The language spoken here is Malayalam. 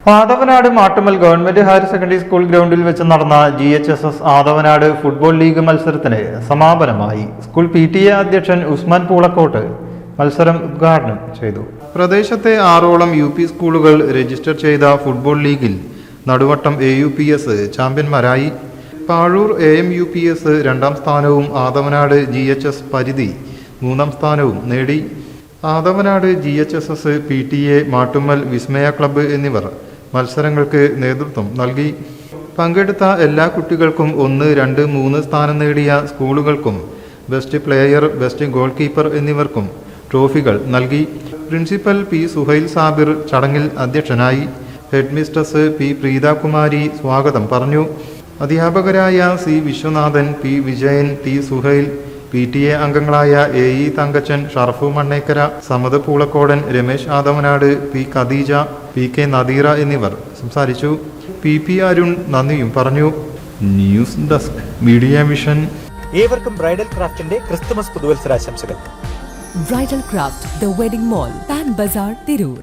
Athavanad Mattummal government higher secondary school ഗ്രൗണ്ടിൽ വെച്ച് നടന്ന GHSS ആദവനാട് ഫുട്ബോൾ ലീഗ് മത്സരത്തിന് സമാപനമായി. സ്കൂൾ PTA അധ്യക്ഷൻ ഉസ്മാൻ പൂളക്കോട്ട് മത്സരം ഉദ്ഘാടനം ചെയ്തു. പ്രദേശത്തെ 6ഓളം UP സ്കൂളുകൾ രജിസ്റ്റർ ചെയ്ത ഫുട്ബോൾ ലീഗിൽ നടുവട്ടം AUPS ചാമ്പ്യന്മാരായി. പാഴൂർ AMUPS 2ാം സ്ഥാനവും ആദവനാട് GHS പരിധി 3ാം സ്ഥാനവും നേടി. ആദവനാട് GHSS PTA മാട്ടുമ്മൽ വിസ്മയ ക്ലബ്ബ് എന്നിവർ മത്സരങ്ങൾക്ക് നേതൃത്വം നൽകി. പങ്കെടുത്ത എല്ലാ കുട്ടികൾക്കും 1, 2, 3 സ്ഥാനം നേടിയ സ്കൂളുകൾക്കും best player, best goal keeper എന്നിവർക്കും ട്രോഫികൾ നൽകി. Principal P. സുഹൈൽ സാബിർ ചടങ്ങിൽ അധ്യക്ഷനായി. Head mistress P. പ്രീതാകുമാരി സ്വാഗതം പറഞ്ഞു. അധ്യാപകരായ C. Viswanathan, P. Vijayan, T. Suhail, PTA അംഗങ്ങളായ AE Thankachan, Sharfu Mannekkara, Samad പൂളക്കോടൻ, Ramesh Athavanad, P. Khadija, PK Nadeera എന്നിവർ സംസാരിച്ചു. PP അരുൺ നന്ദിയും പറഞ്ഞു. News desk media mission. ഏവർക്കും ബ്രൈഡൽ ക്രാഫ്റ്റിന്റെ ക്രിസ്തുമസ് പുതുവത്സരാശംസകൾ. Bridal craft, the wedding mall, Pan Bazaar, Tirur.